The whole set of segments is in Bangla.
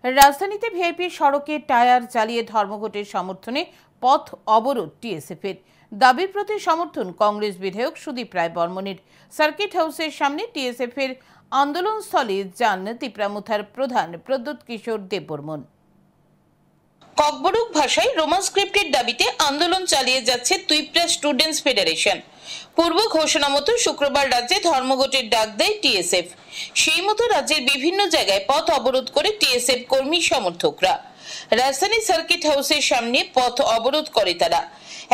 রাজধানীতে ভিআইপি সড়কে টায়ার জ্বালিয়ে ধর্মঘটের সমর্থনে পথ অবরোধ টিএসএফের। দাবির প্রতি সমর্থন কংগ্রেস বিধায়ক সুদীপ রায় বর্মনের। সার্কিট হাউসের সামনে টিএসএফের আন্দোলনস্থলে যান তিপ্রামুথার প্রধান প্রদ্যোৎ কিশোর দেববর্মন। ককবরক ভাষায় রোমান স্ক্রিপ্টের দাবিতে আন্দোলন চালিয়ে যাচ্ছে ত্রিপুরা স্টুডেন্টস ফেডারেশন। পূর্ব ঘোষণা মতো শুক্রবার রাজ্যে ধর্মঘটের ডাক দেয় টিএসএফ। সেই মতো রাজ্যের বিভিন্ন জায়গায় পথ অবরোধ করে টিএসএফ কর্মী সমর্থকরা। রাজধানী সার্কিট হাউসের সামনে পথ অবরোধ করে তারা।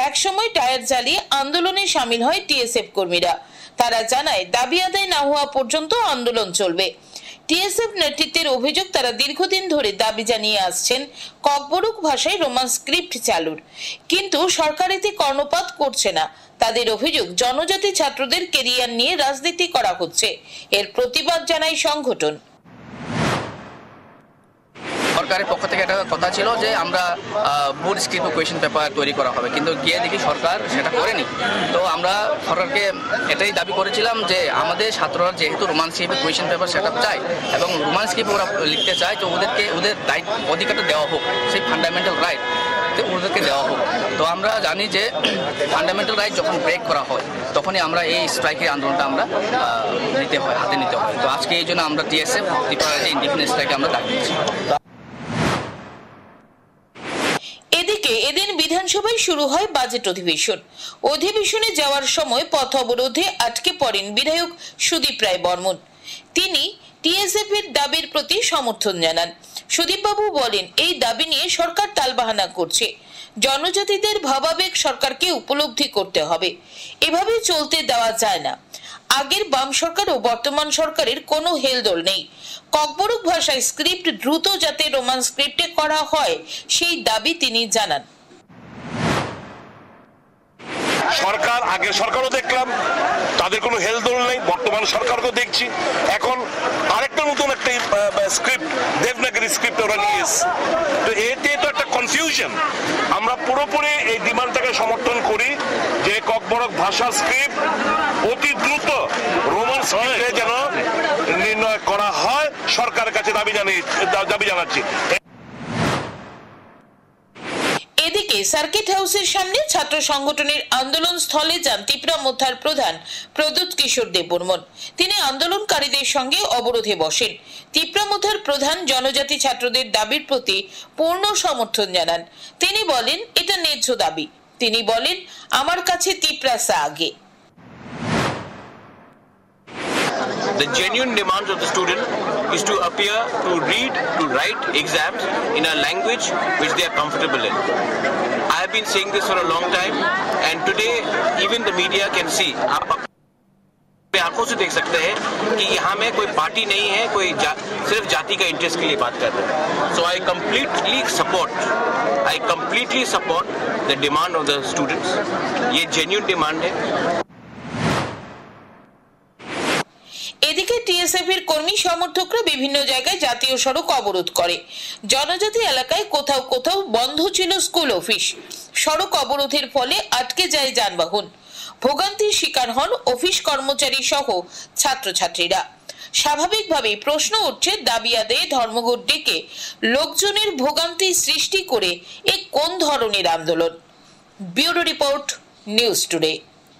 একসময় টায়ার জ্বালিয়ে আন্দোলনে সামিল হয় টিএসএফ কর্মীরা। তারা জানায় দাবি আদায় না হওয়া পর্যন্ত আন্দোলন চলবে। টিএসএফ নেতৃত্বের অভিযোগ, তারা দীর্ঘদিন ধরে দাবি জানিয়ে আসছেন ককবরক ভাষায় রোমান স্ক্রিপ্ট চালুর, কিন্তু সরকার এতে কর্ণপাত করছে না। তাদের অভিযোগ, জনজাতি ছাত্রদের কেরিয়ার নিয়ে রাজনীতি করা হচ্ছে। এর প্রতিবাদ জানায় সংগঠন। সরকারের পক্ষ থেকে একটা কথা ছিল যে আমরা বোর্ড স্ক্রিপ্ট কোয়েশ্চেন পেপার তৈরি করা হবে, কিন্তু গিয়ে দেখি সরকার সেটা করেনি। তো আমরা সরকারকে এটাই দাবি করেছিলাম যে আমাদের ছাত্ররা যেহেতু রোমান স্ক্রিপ্ট কোয়েশ্চেন পেপার সেটা চায় এবং রোমান স্ক্রিপ্ট ওরা লিখতে চায়, তো ওদের অধিকারটা দেওয়া হোক, সেই ফান্ডামেন্টাল রাইট ওদেরকে দেওয়া হোক। তো আমরা জানি যে ফান্ডামেন্টাল রাইট যখন ব্রেক করা হয় তখনই আমরা এই স্ট্রাইকের আন্দোলনটা আমরা হাতে নিতে হয়। তো আজকে এই জন্য আমরা টিএসএফ ইন্ডিপেন্ডেন্স স্ট্রাইকে আমরা দাঁড়িয়েছি। এদিকে এদিন বিধানসভায় শুরু হয় বাজেট অধিবেশন। অধিবেশনে যাওয়ার সময় পথ অবরোধে আটকে পড়েন বিধায়ক সুদীপ রায় বর্মন। তিনি টিএসএফ এর দাবির প্রতি সমর্থন জানান। সুদীপবাবু বলেন, এই দাবি নিয়ে সরকার টালবাহানা করছে। জনজাতিদের ভাবাবেগ সরকারকে উপলব্ধি করতে হবে। এভাবে চলতে দেওয়া যায় না। আগের বাম সরকার ও বর্তমান সরকারের কোনো হেলদোল নেই। ককবরক ভাষায় স্ক্রিপ্ট দ্রুত যাতে রোমান স্ক্রিপ্টে করা হয় সেই দাবি তিনি জানান। সরকার, আগের সরকারও দেখলাম তাদের কোনো হেলদোল নেই, বর্তমান সরকারকেও দেখছি এখন আরেকটা নতুন একটা স্ক্রিপ্ট, দেবনাগরী স্ক্রিপ্ট ওরা নিয়ে এসছে। তো এতে তো একটা কনফিউশন। আমরা পুরোপুরি এই ডিমান্ডটাকে সমর্থন করি যে ককবরক ভাষার স্ক্রিপ্ট অতি দ্রুত রোমান স্ক্রিপ্টে যেন নির্ণয় করা হয়, সরকারের কাছে দাবি জানাচ্ছি। এদিকে সার্কিট হাউসের সামনে ছাত্র সংগঠনের আন্দোলন স্থলে যান তিপ্রামুথার প্রধান প্রদ্যোৎ কিশোর দেববর্মন। তিনি আন্দোলনকারীদের সঙ্গে অবরোধে বসেন। তিপ্রামুথার প্রধান জনজাতি ছাত্রদের দাবির প্রতি পূর্ণ সমর্থন জানান। তিনি বলেন, এটা ন্যায্য দাবি। তিনি বলেন, আমার কাছে তিপ্রাসা আগে। The genuine demands of the student is to appear, to read, to write exams in a language which they are comfortable in. I have been saying this for a long time, and today even the media can see. आंखों से देख सकते हैं कि यहाँ में कोई पार्टी नहीं है, कोई सिर्फ जाति का इंटरेस्ट के लिए बात कर रहे हैं। So I completely support the demand of the students. ये genuine demand है। এদিকে টিএসএফ এর কর্মী সমর্থকরা বিভিন্ন জায়গায় জাতীয় সড়ক অবরোধ করে। জনজাতি এলাকায় কোথাও কোথাও বন্ধ ছিল স্কুল অফিস। সড়ক অবরোধের ফলে আটকে যায় যানবাহন। ভোগান্তির শিকার হন অফিস কর্মচারী সহ ছাত্রছাত্রীরা। স্বাভাবিকভাবেই প্রশ্ন উঠছে, দাবি আদায়ে ধর্মঘট ডেকে লোকজনের ভোগান্তি সৃষ্টি করে এ কোন ধরনের আন্দোলন? Bureau report, news today.